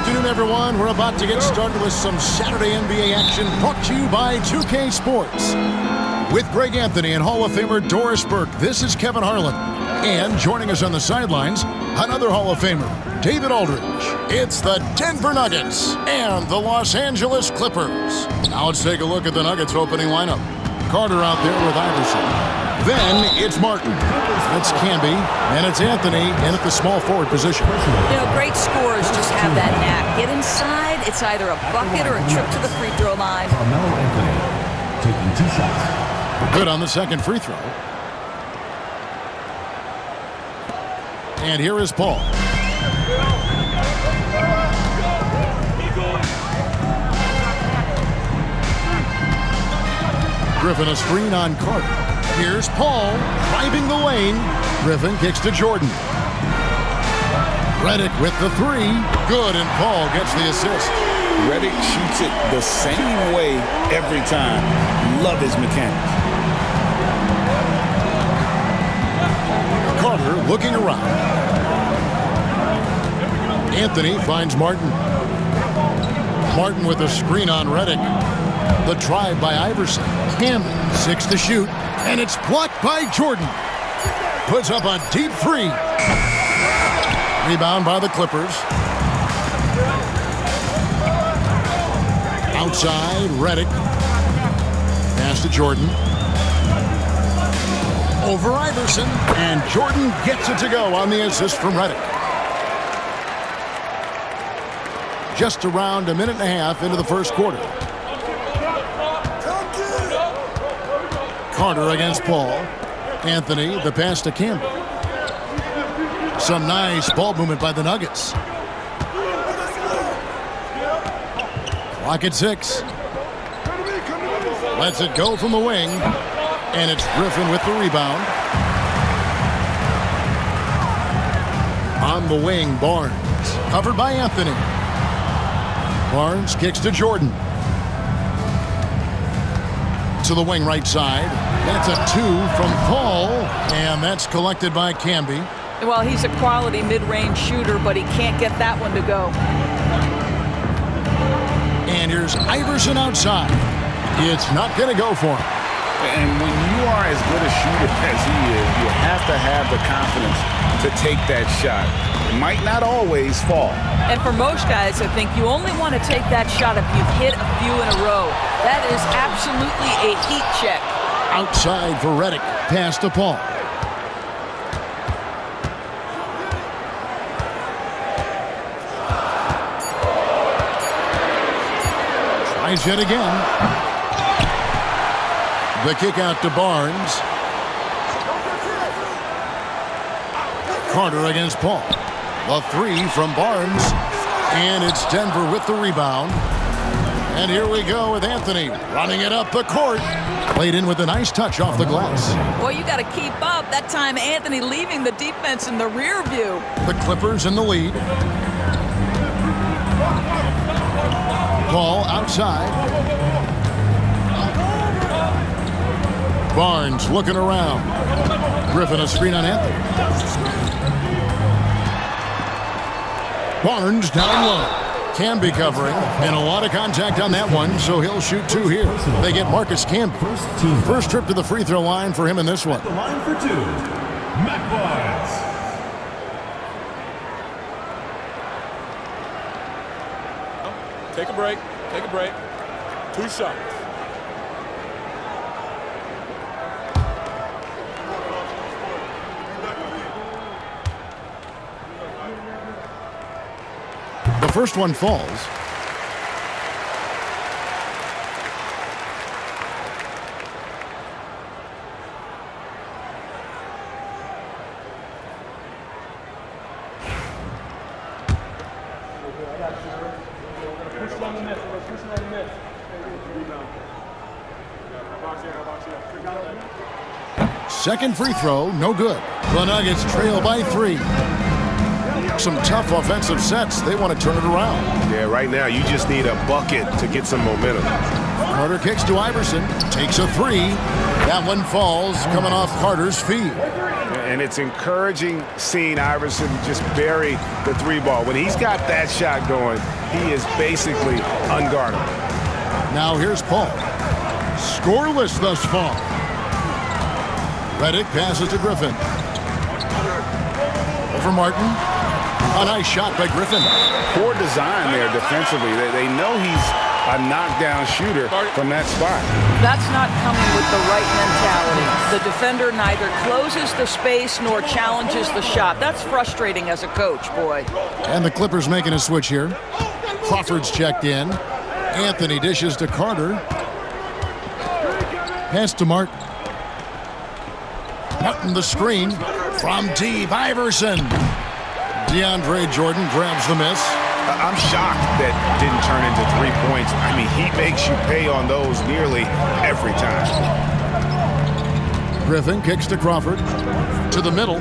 afternoon, everyone. We're about to get started with some Saturday NBA action brought to you by 2K Sports. With Greg Anthony and Hall of Famer Doris Burke, this is Kevin Harlan. And joining us on the sidelines, another Hall of Famer, David Aldridge. It's the Denver Nuggets and the Los Angeles Clippers. Now let's take a look at the Nuggets opening lineup. Carter out there with Iverson. Then it's Martin. It's Camby, and it's Anthony in at the small forward position. You know, great scorers just have that knack. Get inside, it's either a bucket or a trip to the free throw line. Carmelo Anthony taking 2 shots. Good on the second free throw. And here is Paul. Griffin a screen on Carter. Here's Paul driving the lane. Griffin kicks to Jordan. Redick with the three. Good, and Paul gets the assist. Redick shoots it the same way every time. Love his mechanics. Carter looking around. Anthony finds Martin. Martin with a screen on Redick. The drive by Iverson. Camby, 6 to shoot, and it's blocked by Jordan. Puts up a deep three. Rebound by the Clippers. Outside, Redick. Pass to Jordan. Over Iverson, and Jordan gets it to go on the assist from Redick. Just around a minute and a half into the first quarter. Carter against Paul. Anthony, the pass to Campbell. Some nice ball movement by the Nuggets. Clock at 6. Lets it go from the wing. And it's Griffin with the rebound. On the wing, Barnes. Covered by Anthony. Barnes kicks to Jordan. To the wing right side. That's a 2 from Paul, and that's collected by Camby. Well, he's a quality mid-range shooter, but he can't get that one to go. And here's Iverson outside. It's not going to go for him. And when you are as good a shooter as he is, you have to have the confidence to take that shot. It might not always fall. And for most guys, I think you only want to take that shot if you've hit a few in a row. That is absolutely a heat check. Outside for Redick. Pass to Paul. Tries it again. The kick out to Barnes. Carter against Paul. The three from Barnes. And it's Denver with the rebound. And here we go with Anthony running it up the court. Played in with a nice touch off the glass. Well, you got to keep up. That time Anthony leaving the defense in the rear view. The Clippers in the lead. Paul outside. Barnes looking around. Griffin a screen on Anthony. Barnes down low. Camby covering, and a lot of contact on that one, so he'll shoot 2 here. They get Marcus Camby. First trip to the free throw line for him in this one. The line for 2, Matt Barnes. Take a break. Take a break. 2 shots. The first one falls. Second free throw, no good. The Nuggets trail by 3. Some tough offensive sets. They want to turn it around. Yeah, right now you just need a bucket to get some momentum. Carter kicks to Iverson. Takes a 3. That one falls, coming off Carter's feet. And it's encouraging seeing Iverson just bury the three ball. When he's got that shot going, he is basically unguardable. Now here's Paul. Scoreless thus far. Redick passes to Griffin. Over Martin. A nice shot by Griffin. Poor design there defensively. They know he's a knockdown shooter from that spot. That's not coming with the right mentality. The defender neither closes the space nor challenges the shot. That's frustrating as a coach, boy. And the Clippers making a switch here. Crawford's checked in. Anthony dishes to Carter. Pass to Martin. Martin the screen from deep. Iverson. DeAndre Jordan grabs the miss. I'm shocked that didn't turn into 3 points. I mean, he makes you pay on those nearly every time. Griffin kicks to Crawford. To the middle.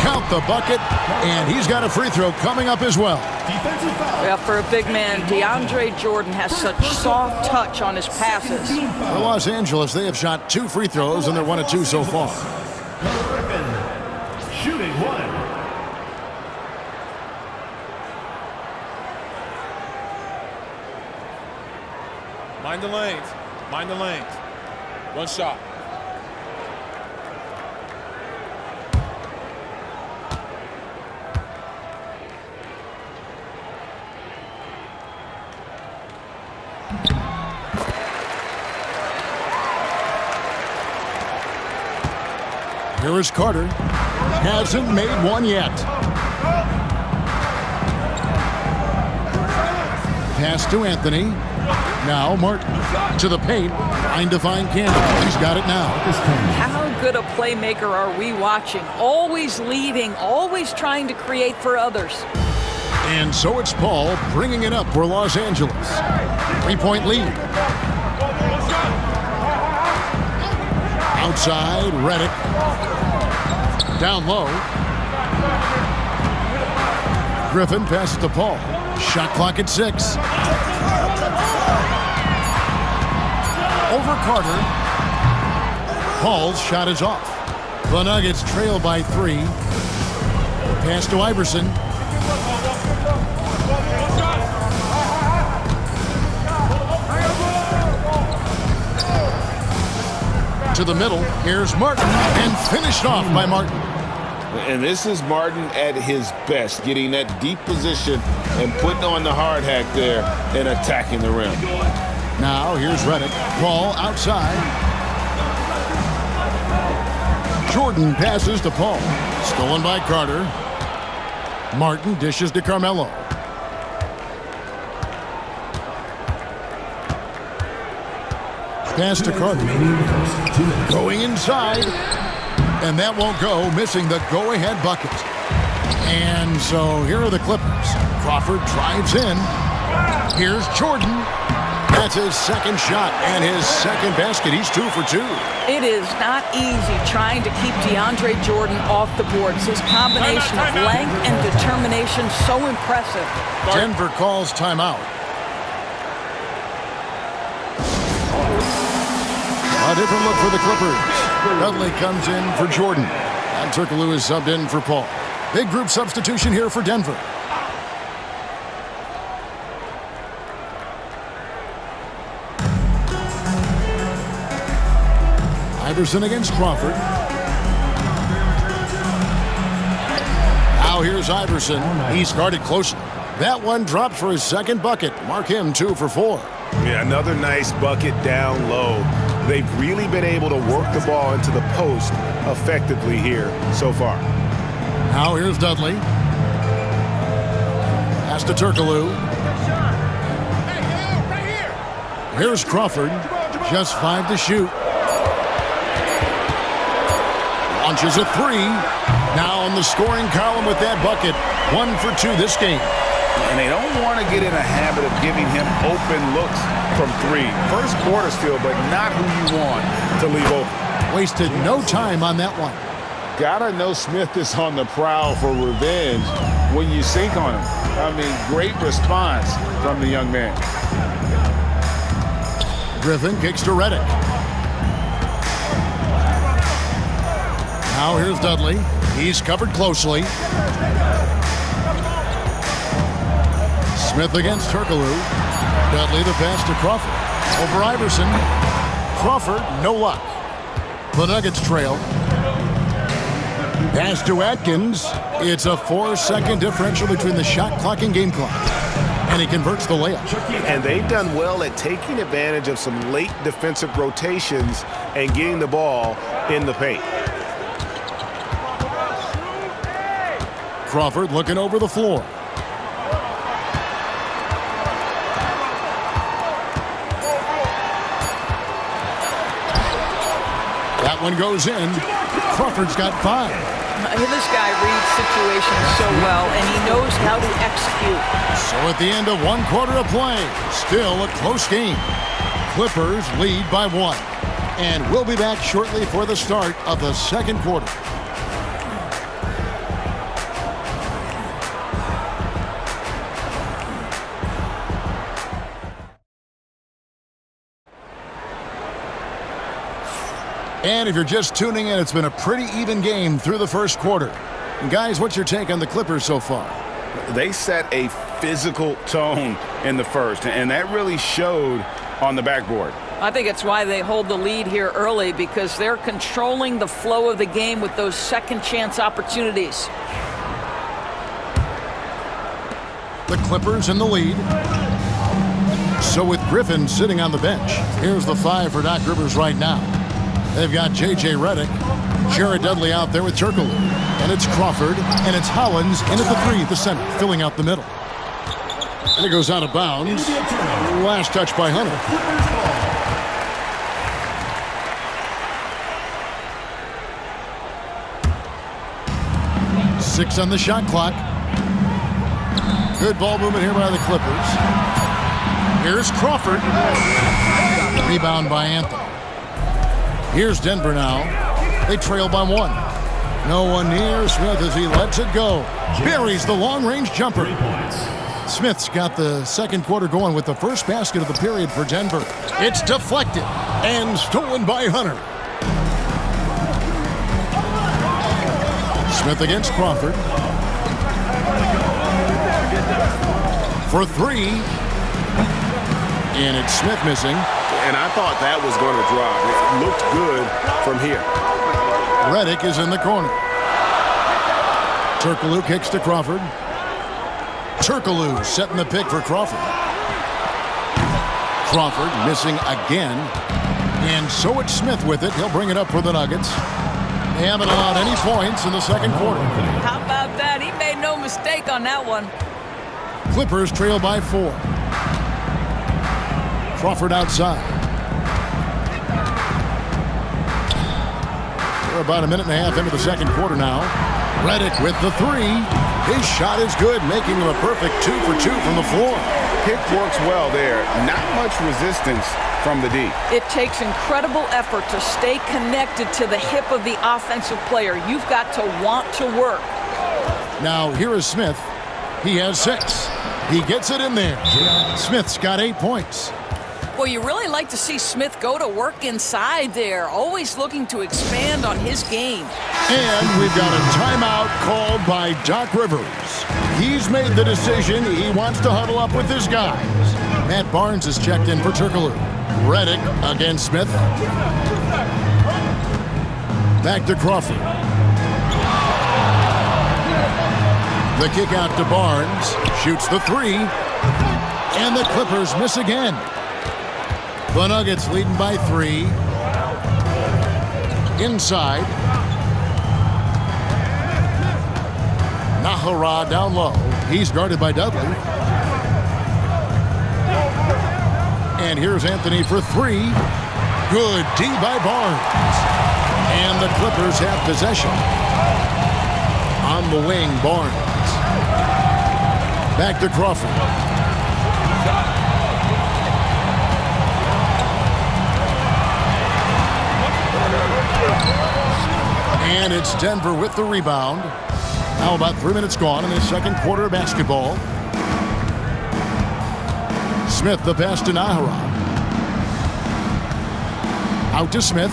Count the bucket, and he's got a free throw coming up as well. Yeah, for a big man, DeAndre Jordan has such soft touch on his passes. For Los Angeles, they have shot 2 free throws, and they're 1 of 2 so far. Shooting 1. Mind the lanes. Mind the lanes. One shot. Here is Carter. Hasn't made one yet. Pass to Anthony. Now Martin to the paint. Trying to find Cannon. He's got it now. How good a playmaker are we watching? Always leading, always trying to create for others. And so it's Paul bringing it up for Los Angeles. 3-point lead. Outside, Redick. Down low. Griffin passes to Paul. Shot clock at 6. Over Carter. Paul's shot is off. The Nuggets trail by 3. Pass to Iverson. To the middle. Here's Martin, and finished off by Martin. And this is Martin at his best, getting that deep position and putting on the hard hack there and attacking the rim. Now here's Redick. Ball outside. Jordan passes to Paul. Stolen by Carter. Martin dishes to Carmelo. Pass to Carter. Going inside. And that won't go, missing the go-ahead bucket. And so here are the Clippers. Crawford drives in. Here's Jordan. That's his second shot and his second basket. He's 2 for 2. It is not easy trying to keep DeAndre Jordan off the boards. His combination of length and determination so impressive. Denver calls timeout. A different look for the Clippers. Dudley comes in for Jordan. And Turkoglu is subbed in for Paul. Big group substitution here for Denver. Iverson against Crawford. Now here's Iverson. He's guarded closely. That one dropped for his second bucket. Mark him 2 for 4. Yeah, another nice bucket down low. They've really been able to work the ball into the post effectively here so far. Now here's Dudley. Pass to Turkoglu. Here's Crawford. Just 5 to shoot. Launches a 3. Now on the scoring column with that bucket. 1 for 2 this game. And they don't want to get in a habit of giving him open looks from 3. First quarter still, but not who you want to leave open. Wasted no time on that one. Gotta know Smith is on the prowl for revenge when you sink on him. I mean, great response from the young man. Griffin kicks to Redick. Now here's Dudley. He's covered closely. Smith against Turkoglu. Dudley the pass to Crawford. Over Iverson. Crawford, no luck. The Nuggets trail. Pass to Atkins. It's a 4-second differential between the shot clock and game clock. And he converts the layup. And they've done well at taking advantage of some late defensive rotations and getting the ball in the paint. Crawford looking over the floor. That one goes in. Crawford's got 5. This guy reads situations so well, and he knows how to execute. So at the end of 1 quarter of play, still a close game. Clippers lead by 1. And we'll be back shortly for the start of the second quarter. And if you're just tuning in, it's been a pretty even game through the first quarter. And guys, what's your take on the Clippers so far? They set a physical tone in the first, and that really showed on the backboard. I think it's why they hold the lead here early, because they're controlling the flow of the game with those second chance opportunities. The Clippers in the lead. So with Griffin sitting on the bench, here's the 5 for Doc Rivers right now. They've got J.J. Redick, Jared Dudley out there with Turkoglu. And it's Crawford, and it's Hollins in at the 3 at the center, filling out the middle. And it goes out of bounds. Last touch by Hunter. 6 on the shot clock. Good ball movement here by the Clippers. Here's Crawford. Rebound by Anthony. Here's Denver now. They trail by 1. No one near Smith as he lets it go. Buries the long-range jumper. Smith's got the second quarter going with the first basket of the period for Denver. It's deflected and stolen by Hunter. Smith against Crawford. For 3. And it's Smith missing. And I thought that was going to drop. It looked good from here. Redick is in the corner. Turkoglu kicks to Crawford. Turkoglu setting the pick for Crawford. Crawford missing again. And so it's Smith with it. He'll bring it up for the Nuggets. They haven't allowed any points in the second quarter. How about that? He made no mistake on that one. Clippers trail by 4. Crawford outside. We're about a minute and a half into the second quarter now. Redick with the 3. His shot is good, making him a perfect 2 for 2 from the floor. Pick works well there. Not much resistance from the D. It takes incredible effort to stay connected to the hip of the offensive player. You've got to want to work. Now here is Smith. He has 6. He gets it in there. Smith's got 8 points. Well, you really like to see Smith go to work inside there, always looking to expand on his game. And we've got a timeout called by Doc Rivers. He's made the decision. He wants to huddle up with his guys. Matt Barnes is checked in for Turkoglu. Redick against Smith. Back to Crawford. The kick out to Barnes. Shoots the 3. And the Clippers miss again. The Nuggets leading by 3. Inside. Nahara down low. He's guarded by Dudley. And here's Anthony for 3. Good D by Barnes. And the Clippers have possession. On the wing, Barnes. Back to Crawford. And it's Denver with the rebound. Now about 3 minutes gone in the second quarter of basketball. Smith the pass to Nahara. Out to Smith.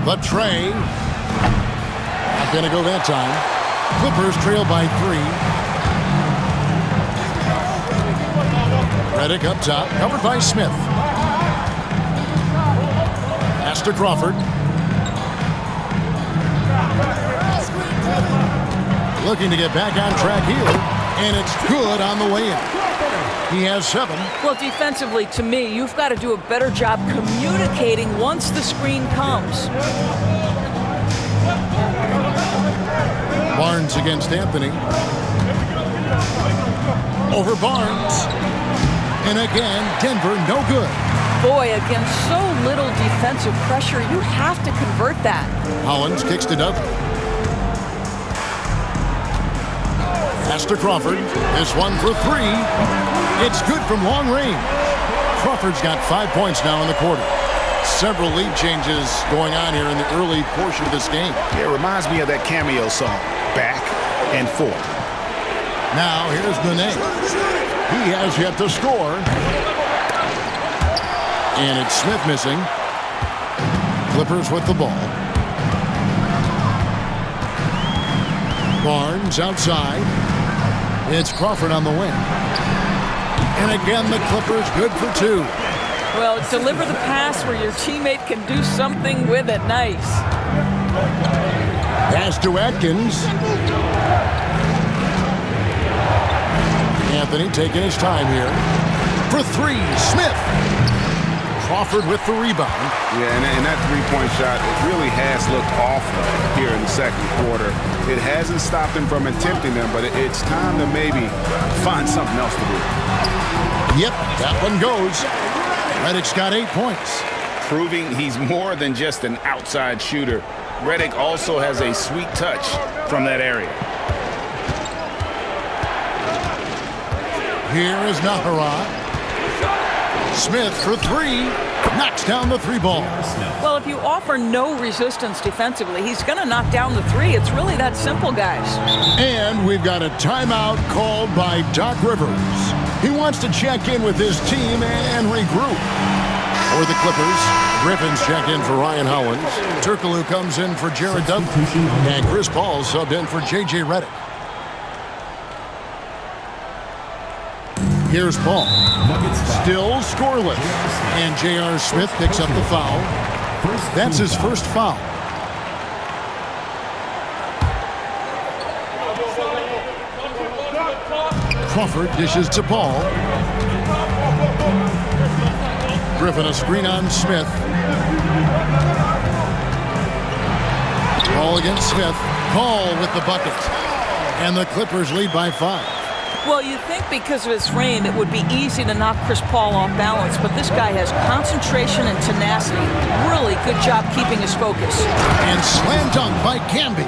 The tray. Not going to go that time. Clippers trail by 3. Redick up top, covered by Smith. Pass to Crawford. Looking to get back on track here, and it's good on the way in. He has 7. Well, defensively, to me, you've got to do a better job communicating once the screen comes. Barnes against Anthony. Over Barnes. And again, Denver no good. Boy, against so little defensive pressure, you have to convert that. Hollins kicks to Dudley. Pass to Crawford. This one for 3. It's good from long range. Crawford's got 5 points now in the quarter. Several lead changes going on here in the early portion of this game. It reminds me of that cameo song, Back and Forth. Now here's Nene. He has yet to score. And it's Smith missing. Clippers with the ball. Barnes outside. It's Crawford on the wing. And again, the Clippers good for 2. Well, deliver the pass where your teammate can do something with it. Nice. Pass to Atkins. Anthony taking his time here. For 3, Smith. Crawford with the rebound. Yeah, and that three-point shot, it really has looked awful here in the second quarter. It hasn't stopped him from attempting them, but it's time to maybe find something else to do. Yep, that one goes. Redick's got 8 points. Proving he's more than just an outside shooter. Redick also has a sweet touch from that area. Here is Nahara. Smith for 3. Knocks down the 3 ball. Well, if you offer no resistance defensively, he's going to knock down the 3. It's really that simple, guys. And we've got a timeout called by Doc Rivers. He wants to check in with his team and regroup. For the Clippers, Griffin's checked in for Ryan Hollins. Turkoglu comes in for Jared Dudley. And Chris Paul subbed in for J.J. Redick. Here's Paul. Still scoreless. And J.R. Smith picks up the foul. That's his first foul. Crawford dishes to Paul. Griffin a screen on Smith. Paul against Smith. Paul with the bucket. And the Clippers lead by 5. Well, you think because of his frame, it would be easy to knock Chris Paul off balance, but this guy has concentration and tenacity. Really good job keeping his focus. And slam dunk by Camby.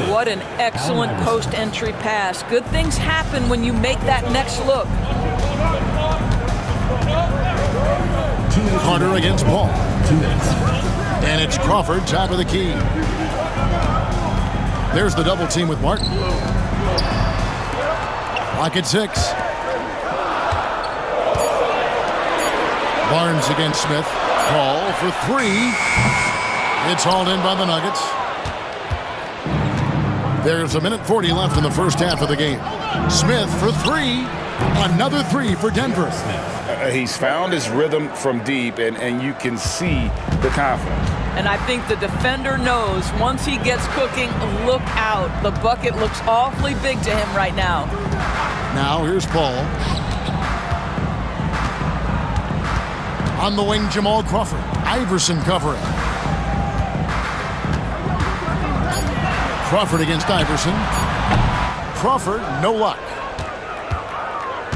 What an excellent post-entry pass. Good things happen when you make that next look. Carter against Paul. And it's Crawford, top of the key. There's the double team with Martin. Clock at 6. Barnes against Smith. Paul for 3. It's hauled in by the Nuggets. There's 1:40 left in the first half of the game. Smith for 3. Another 3 for Denver. He's found his rhythm from deep, and you can see the confidence. And I think the defender knows once he gets cooking, look out. The bucket looks awfully big to him right now. Now here's Paul. On the wing, Jamal Crawford. Iverson covering. Crawford against Iverson. Crawford, no luck.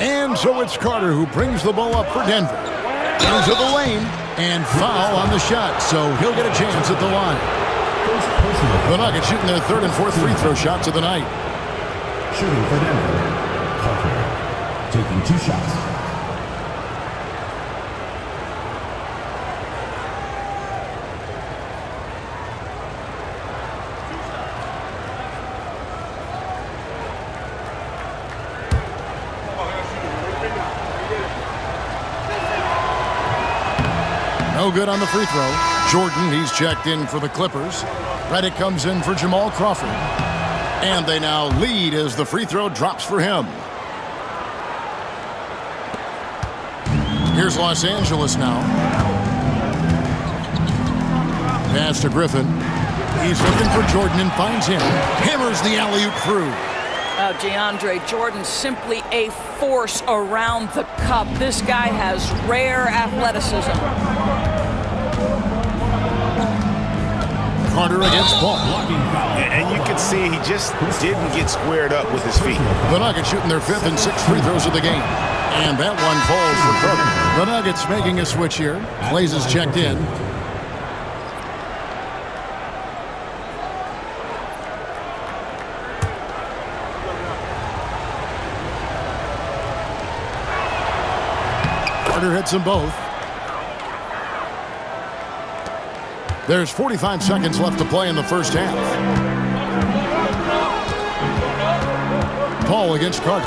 And so it's Carter who brings the ball up for Denver. Into the lane. And foul on the shot, so he'll get a chance at the line. The Nuggets shooting their 3rd and 4th free throw shots of the night. Shooting for Denver. Carter taking 2 shots. No good on the free throw. Jordan, he's checked in for the Clippers. Reddick comes in for Jamal Crawford. And they now lead as the free throw drops for him. Here's Los Angeles now. Pass to Griffin. He's looking for Jordan and finds him. Hammers the alley-oop through. DeAndre Jordan, simply a force around the cup. This guy has rare athleticism. Carter against Paul. And you can see he just didn't get squared up with his feet. The Nuggets shooting their 5th and 6th free throws of the game. And that one falls for Carter. The Nuggets making a switch here. Blaze is checked in. Carter hits them both. There's 45 seconds left to play in the first half. Paul against Carter.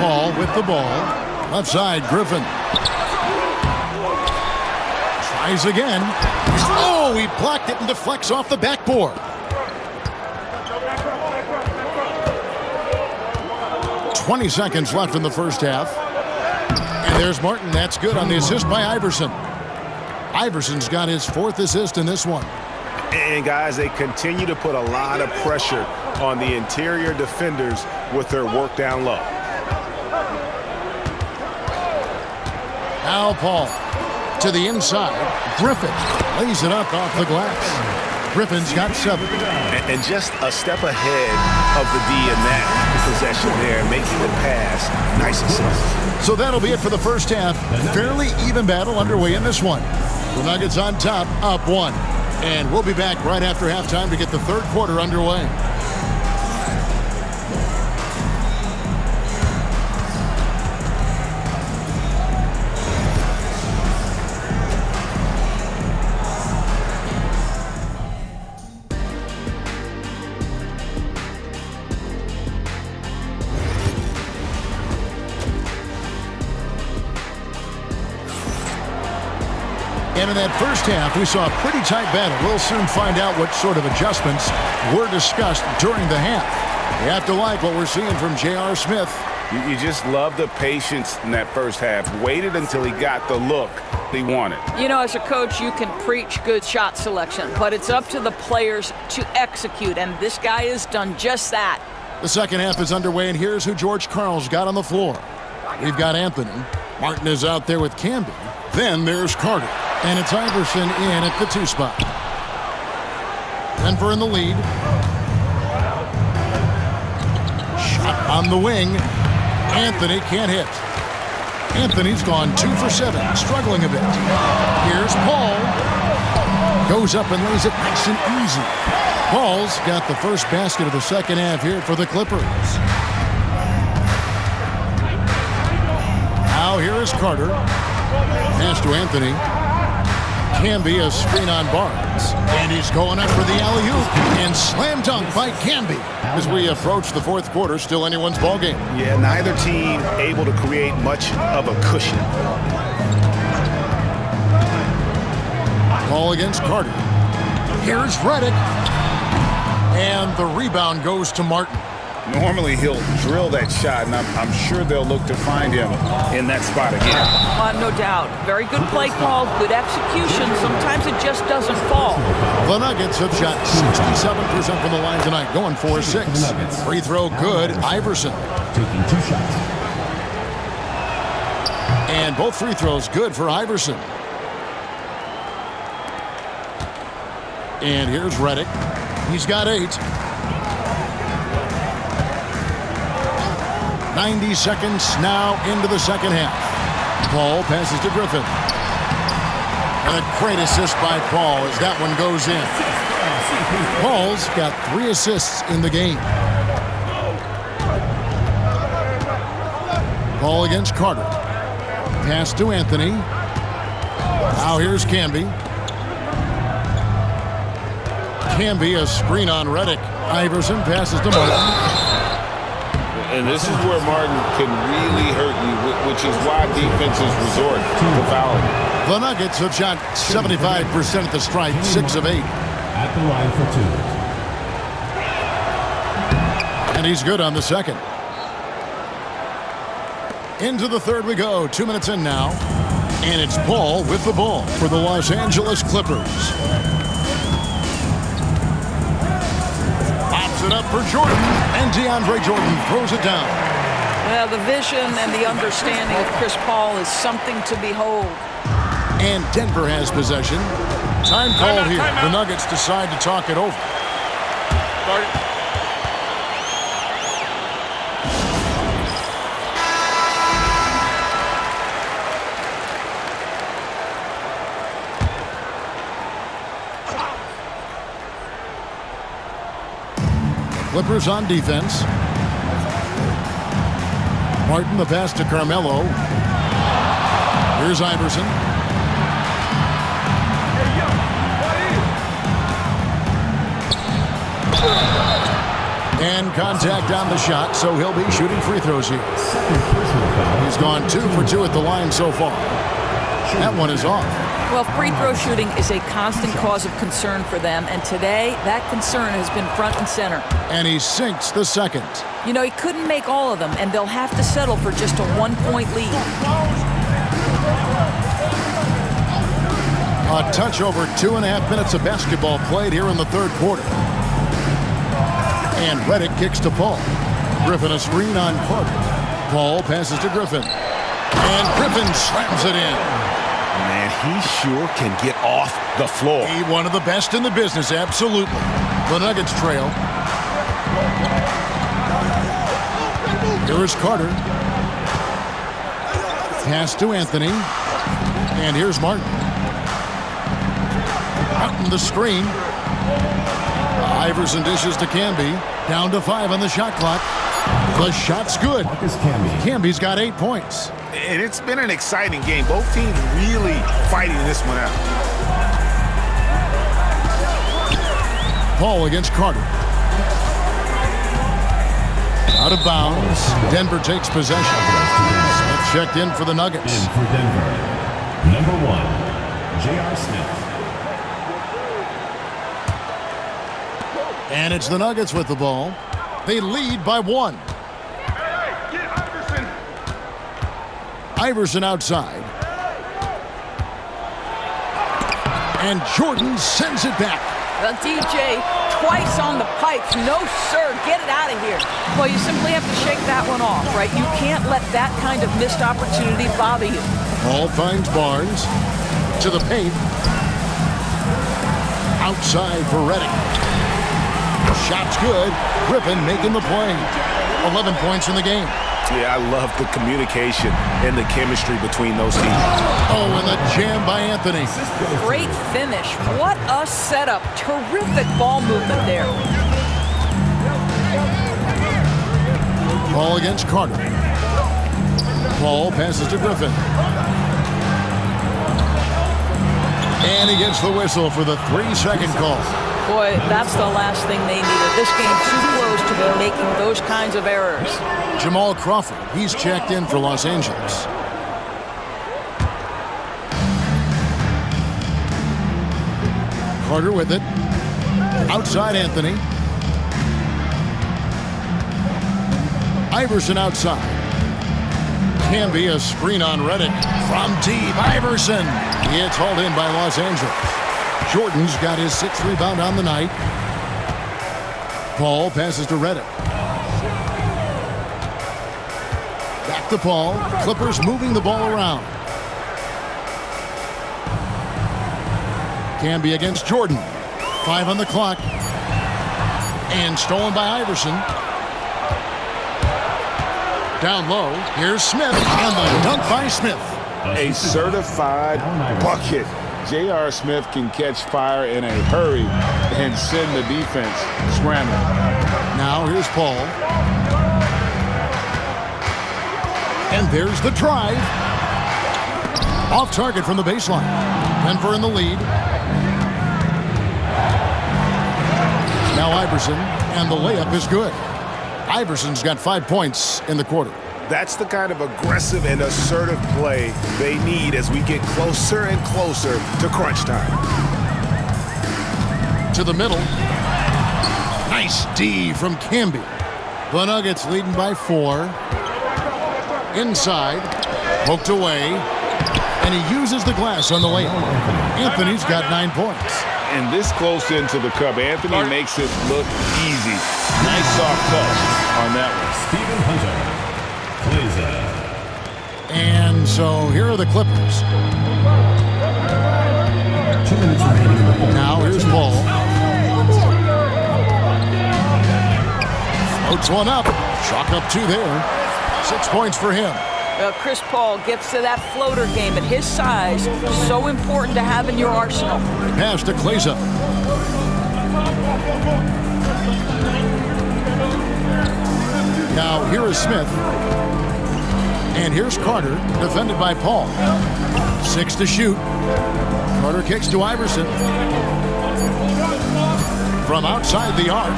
Paul with the ball. Left side, Griffin. Tries again. Oh, he blocked it and deflects off the backboard. 20 seconds left in the first half. And there's Martin. That's good on the assist by Iverson. Iverson's got his 4th assist in this one. And guys, they continue to put a lot of pressure on the interior defenders with their work down low. Now Paul to the inside. Griffin lays it up off the glass. Griffin's got 7. And just a step ahead of the D in that possession there, making the pass. Nice assist. So that'll be it for the first half. Fairly even battle underway in this one. The Nuggets on top, up 1. And we'll be back right after halftime to get the 3rd quarter underway. And in that first half, we saw a pretty tight battle. We'll soon find out what sort of adjustments were discussed during the half. You have to like what we're seeing from J.R. Smith. You just love the patience in that first half. Waited until he got the look he wanted. You know, as a coach, you can preach good shot selection, but it's up to the players to execute, and this guy has done just that. The second half is underway, and here's who George Karl's got on the floor. We've got Anthony. Martin is out there with Camby. Then there's Carter. And it's Iverson in at the 2 spot. Denver in the lead. Shot on the wing. Anthony can't hit. Anthony's gone 2 for 7, struggling a bit. Here's Paul. Goes up and lays it nice and easy. Paul's got the first basket of the second half here for the Clippers. Now here is Carter. Pass to Anthony. Camby a screen on Barnes. And he's going up for the alley-oop. And slam dunk by Camby. As we approach the 4th quarter, still anyone's ballgame. Yeah, neither team able to create much of a cushion. Ball against Carter. Here's Reddick. And the rebound goes to Martin. Normally he'll drill that shot, and I'm sure they'll look to find him in that spot again. No doubt. Very good play call, good execution. Sometimes it just doesn't fall. The Nuggets have shot 67% from the line tonight, going 4-6. Free throw good, Iverson. Taking 2 shots. And both free throws good for Iverson. And here's Reddick. He's got 8. 90 seconds now into the second half. Paul passes to Griffin. And a great assist by Paul as that one goes in. Paul's got 3 assists in the game. Paul against Carter. Pass to Anthony. Now here's Camby. Camby a screen on Reddick. Iverson passes to Martin. And this is where Martin can really hurt you, which is why defenses resort to fouling. The Nuggets have shot 75% at the stripe, 6 of 8. At the line for 2. And he's good on the second. Into the third we go. 2 minutes in now. And it's Paul with the ball for the Los Angeles Clippers. Pops it up for Jordan. And DeAndre Jordan throws it down. Well, the vision and the understanding of Chris Paul is something to behold. And Denver has possession. Time called here. Timeout. The Nuggets decide to talk it over. Start it. Clippers on defense. Martin, the pass to Carmelo. Here's Iverson. And contact on the shot, so he'll be shooting free throws here. He's gone 2 for 2 at the line so far. That one is off. Well, free throw shooting is a constant cause of concern for them, and today that concern has been front and center. And he sinks the second. You know, he couldn't make all of them, and they'll have to settle for just a 1-point lead. A touch over 2.5 minutes of basketball played here in the third quarter. And Redick kicks to Paul. Griffin a screen on Carter. Paul passes to Griffin. And Griffin slams it in. Man, he sure can get off the floor. He one of the best in the business, absolutely. The Nuggets trail. Here is Carter. Pass to Anthony. And here's Martin. Out in the screen. Iverson dishes to Camby. Down to 5 on the shot clock. The shot's good. Camby's got 8 points. And it's been an exciting game. Both teams really fighting this one out. Paul against Carter. Out of bounds. Denver takes possession. Smith checked in for the Nuggets. In for Denver, number 1, J.R. Smith. And it's the Nuggets with the ball. They lead by 1. Iverson outside. And Jordan sends it back. Well, DJ, twice on the pipes. No, sir, get it out of here. Well, you simply have to shake that one off, right? You can't let that kind of missed opportunity bother you. Paul finds Barnes. To the paint. Outside for Redick. Shot's good. Griffin making the play. 11 points in the game. Yeah, I love the communication and the chemistry between those teams. Oh, and the jam by Anthony. Great finish. What a setup. Terrific ball movement there. Paul against Carter. Paul passes to Griffin. And he gets the whistle for the 3-second call. Boy, that's the last thing they needed. This game's too close to be making those kinds of errors. Jamal Crawford, he's checked in for Los Angeles. Carter with it. Outside Anthony. Iverson outside. Camby a screen on Redick. From deep, Iverson. It's hauled in by Los Angeles. Jordan's got his 6th rebound on the night. Paul passes to Redick. Back to Paul. Clippers moving the ball around. Camby against Jordan. 5 on the clock. And stolen by Iverson. Down low. Here's Smith. And the dunk by Smith. A certified bucket. J.R. Smith can catch fire in a hurry and send the defense scrambling. Now here's Paul. And there's the drive. Off target from the baseline. Denver in the lead. Now Iverson, and the layup is good. Iverson's got 5 points in the quarter. That's the kind of aggressive and assertive play they need as we get closer and closer to crunch time. To the middle. Nice D from Camby. The Nuggets leading by 4. Inside. Poked away. And he uses the glass on the layup. Anthony's got 9 points. And this close into the cup, Anthony makes it look easy. Nice soft touch on that one. Stephen Hunter. And so here are the Clippers. 2 minutes remaining in the fourth. Now here's Paul. Floats one up. Chalk up 2 there. 6 points for him. Chris Paul gets to that floater game at his size. So important to have in your arsenal. Pass to Kleza. Now here is Smith. And here's Carter, defended by Paul. 6 to shoot. Carter kicks to Iverson. From outside the arc.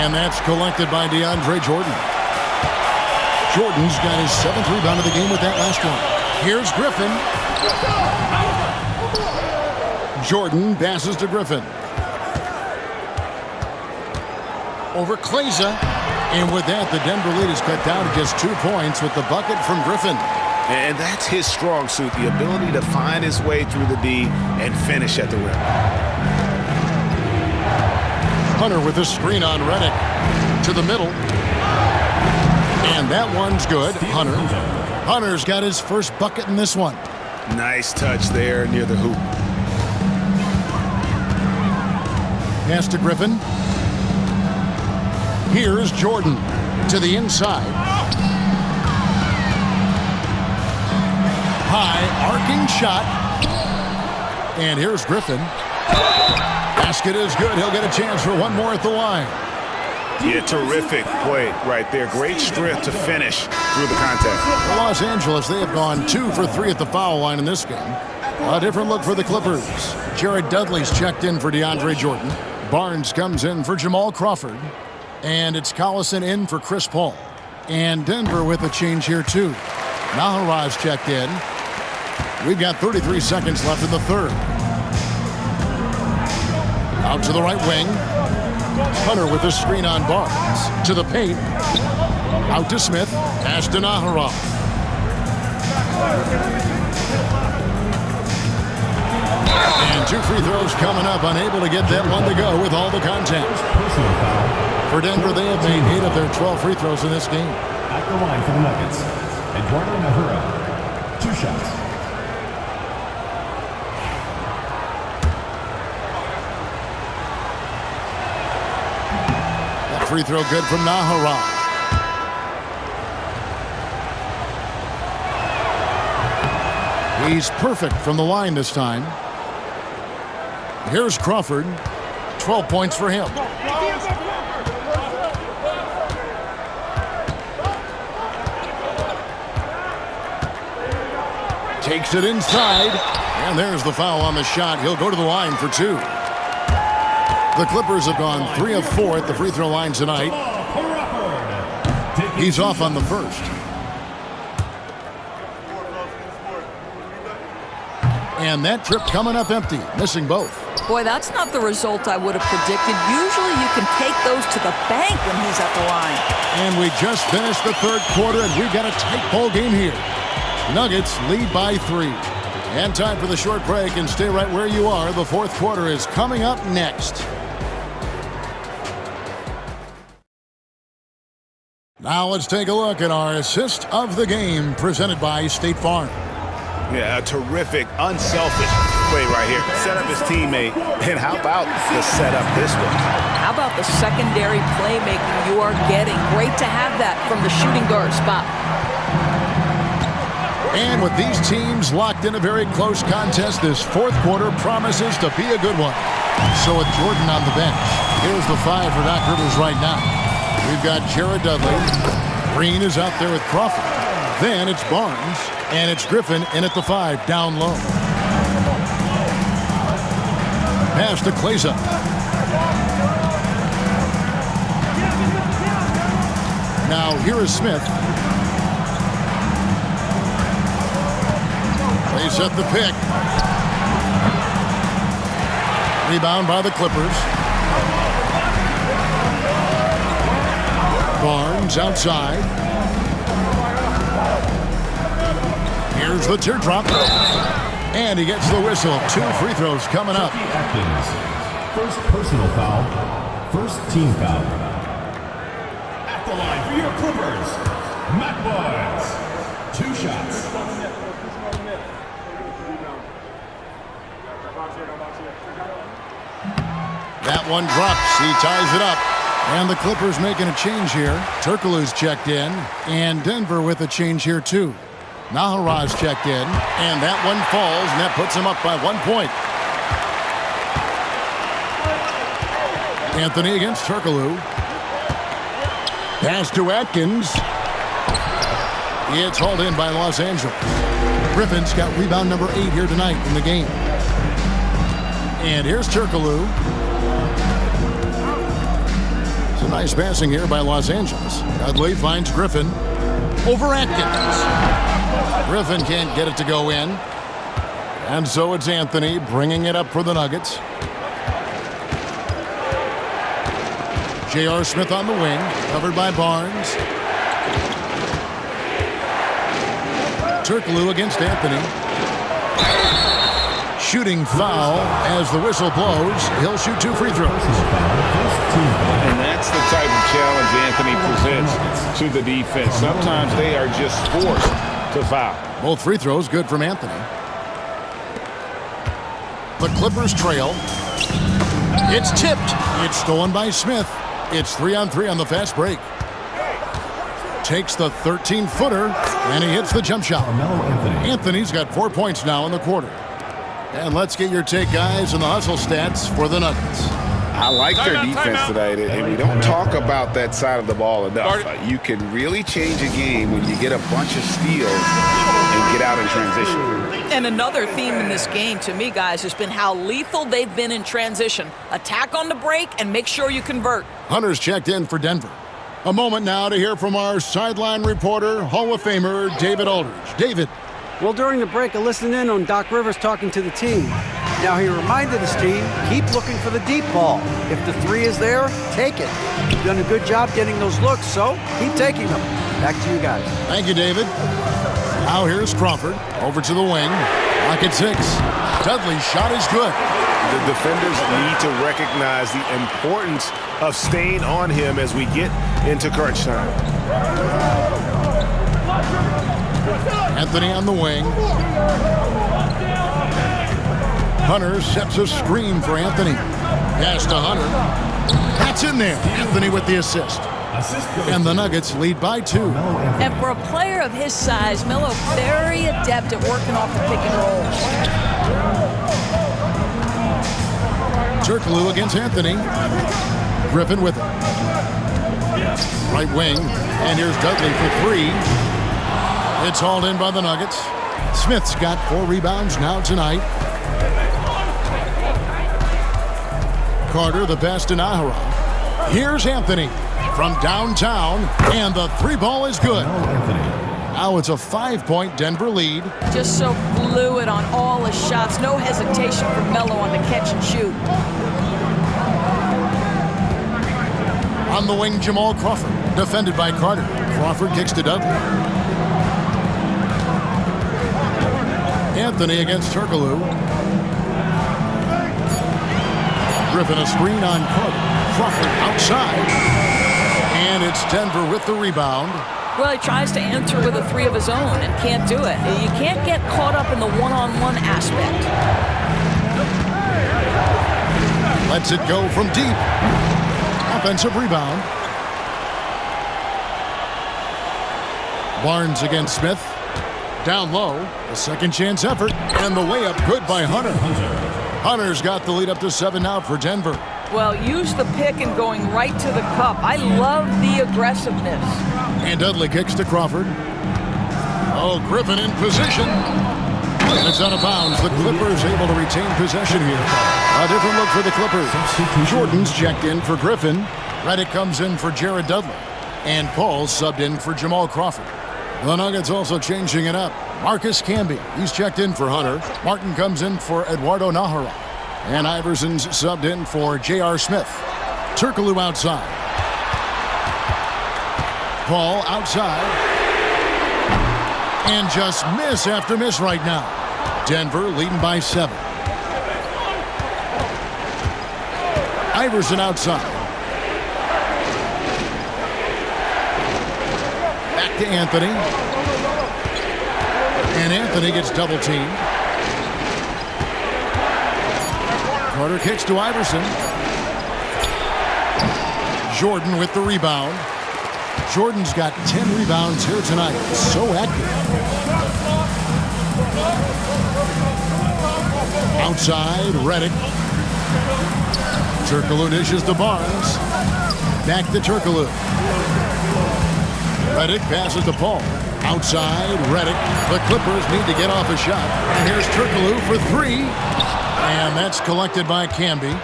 And that's collected by DeAndre Jordan. Jordan's got his 7th rebound of the game with that last one. Here's Griffin. Jordan passes to Griffin. Over Kleza. And with that, the Denver lead is cut down to just 2 points with the bucket from Griffin. And that's his strong suit, the ability to find his way through the D and finish at the rim. Hunter with a screen on Redick. To the middle. And that one's good. Hunter's got his first bucket in this one. Nice touch there near the hoop. Pass to Griffin. Here's Jordan to the inside. High arcing shot. And here's Griffin. Basket is good. He'll get a chance for one more at the line. Yeah, terrific play right there. Great strength to finish through the contact. For Los Angeles, they have gone 2 for 3 at the foul line in this game. A different look for the Clippers. Jared Dudley's checked in for DeAndre Jordan. Barnes comes in for Jamal Crawford. And it's Collison in for Chris Paul. And Denver with a change here, too. Naharaj checked in. We've got 33 seconds left in the third. Out to the right wing. Hunter with the screen on Barnes. To the paint. Out to Smith. Pass to Naharaj. And 2 free throws coming up. Unable to get that one to go with all the contact. For Denver, they have made 8 of their 12 free throws in this game. At the line for the Nuggets, Eduardo Nahura. 2 shots. That free throw good from Nahara. He's perfect from the line this time. Here's Crawford. 12 points for him. Takes it inside, and there's the foul on the shot. He'll go to the line for 2. The Clippers have gone 3 of 4 at the free throw line tonight. He's off on the first. And that trip coming up empty, missing both. Boy, that's not the result I would have predicted. Usually you can take those to the bank when he's at the line. And we just finished the third quarter, and we've got a tight ball game here. Nuggets lead by 3. And time for the short break, and stay right where you are. The fourth quarter is coming up next. Now let's take a look at our assist of the game presented by State Farm. Yeah, a terrific, unselfish play right here. Set up his teammate, and how about the setup this one? How about the secondary playmaking you are getting? Great to have that from the shooting guard spot. And with these teams locked in a very close contest, this fourth quarter promises to be a good one. So with Jordan on the bench, here's the 5 for Doc Rivers right now. We've got Jared Dudley. Green is out there with Crawford. Then it's Barnes, and it's Griffin in at the 5, down low. Pass to Kleza. Now here is Smith. They set the pick. Rebound by the Clippers. Barnes outside. Here's the teardrop. And he gets the whistle. 2 free throws coming up. Atkins. First personal foul. First team foul. At the line for your Clippers, Matt Barnes. 2 shots. That one drops. He ties it up. And the Clippers making a change here. Turkoglu's checked in. And Denver with a change here too. Naharaj checked in. And that one falls. And that puts him up by 1 point. Anthony against Turkoglu. Pass to Atkins. It's hauled in by Los Angeles. Griffin's got rebound number 8 here tonight in the game. And here's Turkoglu. Some nice passing here by Los Angeles. Dudley finds Griffin over Atkins. Griffin can't get it to go in. And so it's Anthony bringing it up for the Nuggets. J.R. Smith on the wing, covered by Barnes. Turkoglu against Anthony. Shooting foul as the whistle blows. He'll shoot 2 free throws. And that's the type of challenge Anthony presents to the defense. Sometimes they are just forced to foul. Both free throws good from Anthony. The Clippers trail. It's tipped. It's stolen by Smith. It's 3-on-3 on the fast break. Takes the 13-footer, and he hits the jump shot. Anthony's got 4 points now in the quarter. And let's get your take, guys, on the hustle stats for the Nuggets. I like their defense tonight, and we don't talk about that side of the ball enough. You can really change a game when you get a bunch of steals and get out in transition. And another theme in this game, to me, guys, has been how lethal they've been in transition. Attack on the break and make sure you convert. Hunter's checked in for Denver. A moment now to hear from our sideline reporter, Hall of Famer David Aldridge. David. Well, during the break, I listened in on Doc Rivers talking to the team. Now, he reminded his team, keep looking for the deep ball. If the 3 is there, take it. You've done a good job getting those looks, so keep taking them. Back to you guys. Thank you, David. Now here's Crawford over to the wing. Pocket 6. Dudley's shot is good. The defenders need to recognize the importance of staying on him as we get into crunch time. Anthony on the wing. Hunter sets a screen for Anthony. Pass to Hunter. That's in there. Anthony with the assist. And the Nuggets lead by 2. And for a player of his size, Melo very adept at working off the pick and roll. Turkoglu against Anthony. Griffin with it. Right wing. And here's Dudley for 3. It's hauled in by the Nuggets. Smith's got 4 rebounds now tonight. Carter the pass to Naharaj. Here's Anthony from downtown, and the 3 ball is good. Now it's a 5-point Denver lead. Just so fluid on all his shots. No hesitation for Melo on the catch and shoot. On the wing, Jamal Crawford, defended by Carter. Crawford kicks to Dudley. Anthony against Turkoglu. Griffin a screen on Carter. Crawford outside. And it's Denver with the rebound. Well, he tries to answer with a 3 of his own and can't do it. You can't get caught up in the one-on-one aspect. Lets it go from deep. Offensive rebound. Barnes against Smith. Down low. A second chance effort. And the layup good by Hunter. Hunter's got the lead up to 7 now for Denver. Well, use the pick and going right to the cup. I love the aggressiveness. And Dudley kicks to Crawford. Oh, Griffin in position. And it's out of bounds. The Clippers able to retain possession here. A different look for the Clippers. Jordan's checked in for Griffin. Reddick comes in for Jared Dudley. And Paul subbed in for Jamal Crawford. The Nuggets also changing it up. Marcus Camby, he's checked in for Hunter. Martin comes in for Eduardo Nahara. And Iverson's subbed in for J.R. Smith. Turkoglu outside. Paul outside. And just miss after miss right now. Denver leading by 7. Iverson outside. Back to Anthony. And Anthony gets double teamed. Carter kicks to Iverson. Jordan with the rebound. Jordan's got 10 rebounds here tonight. So active. Outside, Redick. Turkoglu dishes to Barnes. Back to Turkoglu. Redick passes to Paul. Outside, Redick. The Clippers need to get off a shot. And here's Turkoglu for 3. And that's collected by Camby.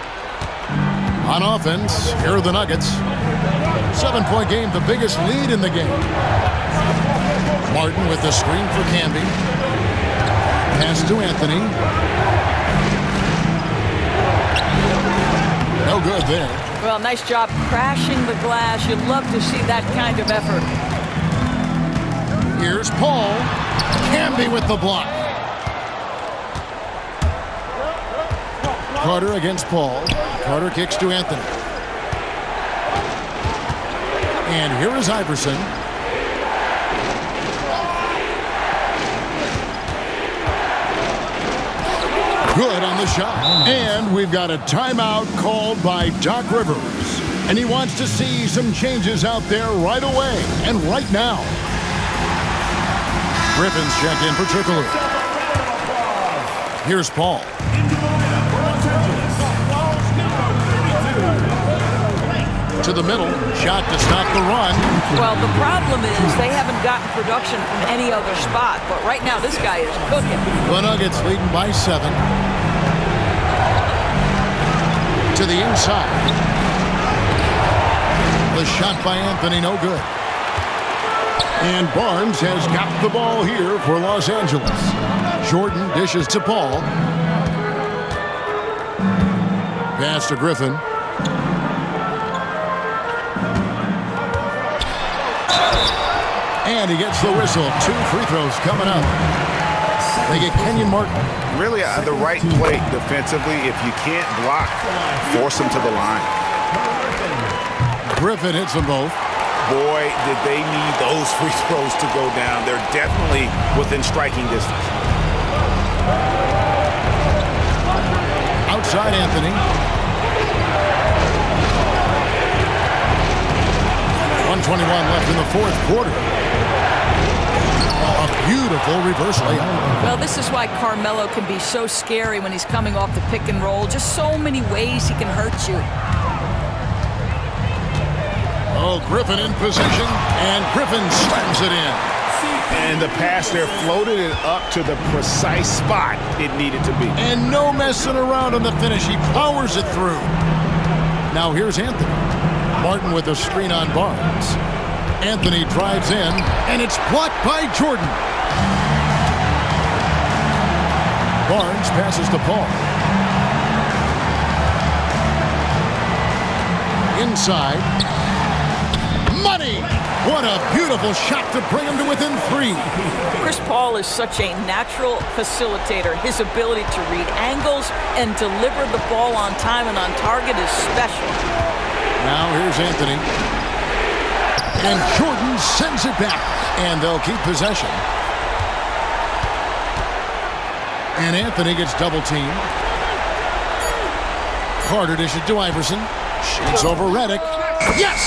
On offense, here are the Nuggets. 7-point game, the biggest lead in the game. Martin with the screen for Camby. Pass to Anthony. No good there. Well, nice job crashing the glass. You'd love to see that kind of effort. Here's Paul. Camby with the block. Carter against Paul. Carter kicks to Anthony. And here is Iverson. Good on the shot. And we've got a timeout called by Doc Rivers. And he wants to see some changes out there right away and right now. Griffin's checked in for Turkoglu. Here's Paul. To the middle. Shot to stop the run. Well, the problem is they haven't gotten production from any other spot. But right now, this guy is cooking. The Nuggets leading by 7. To the inside. The shot by Anthony, no good. And Barnes has got the ball here for Los Angeles. Jordan dishes to Paul. Pass to Griffin. And he gets the whistle. 2 free throws coming up. They get Kenyon Martin. Really the right play defensively. If you can't block, force them to the line. Griffin hits them both. Boy, did they need those free throws to go down. They're definitely within striking distance. Outside Anthony. 1:21 left in the 4th quarter. A beautiful reverse layup. Well, this is why Carmelo can be so scary when he's coming off the pick and roll. Just so many ways he can hurt you. Oh, Griffin in position, and Griffin slams it in. And the pass there floated it up to the precise spot it needed to be. And no messing around on the finish. He powers it through. Now here's Anthony. Martin with a screen on Barnes. Anthony drives in, and it's blocked by Jordan. Barnes passes to Paul. Inside. Money! What a beautiful shot to bring him to within 3. Chris Paul is such a natural facilitator. His ability to read angles and deliver the ball on time and on target is special. Now here's Anthony. And Jordan sends it back. And they'll keep possession. And Anthony gets double teamed. Carter dishes to Iverson. Shoots over Redick. Yes!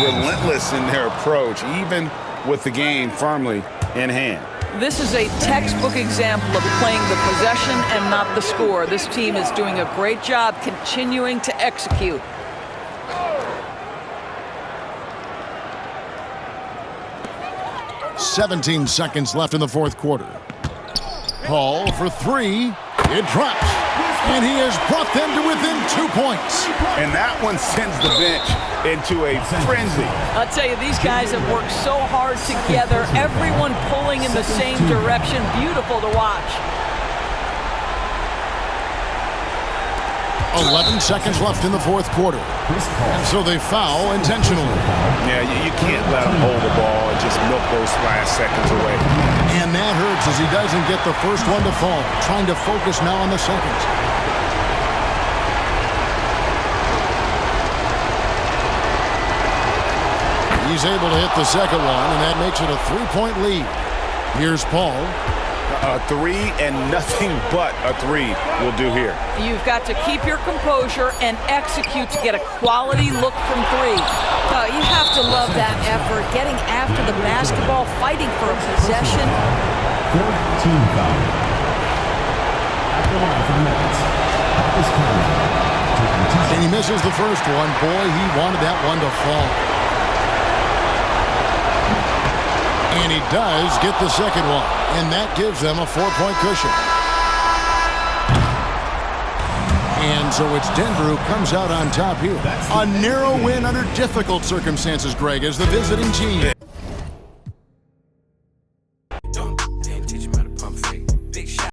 Relentless in their approach, even with the game firmly in hand. This is a textbook example of playing the possession and not the score. This team is doing a great job continuing to execute. "17 seconds left in the 4th quarter. Paul for 3. It drops. And he has brought them to within 2 points. And that one sends the bench into a frenzy. I'll tell you, these guys have worked so hard together. Everyone pulling in the same direction. Beautiful to watch. 11 seconds left in the fourth quarter. And so they foul intentionally. Yeah, you can't let him hold the ball and just milk those last seconds away. And that hurts as he doesn't get the first one to fall. Trying to focus now on the second. He's able to hit the second one, and that makes it a 3-point lead. Here's Paul. A three and nothing but a three will do here. You've got to keep your composure and execute to get a quality look from three. You have to love that effort, getting after the basketball, fighting for a possession. Fourth team foul. At the line for the Nets, Marcus Tourney. And he misses the first one. Boy, he wanted that one to fall. And he does get the second one. And that gives them a 4-point cushion. And so it's Denver who comes out on top here. A narrow win under difficult circumstances, Greg, as the visiting team.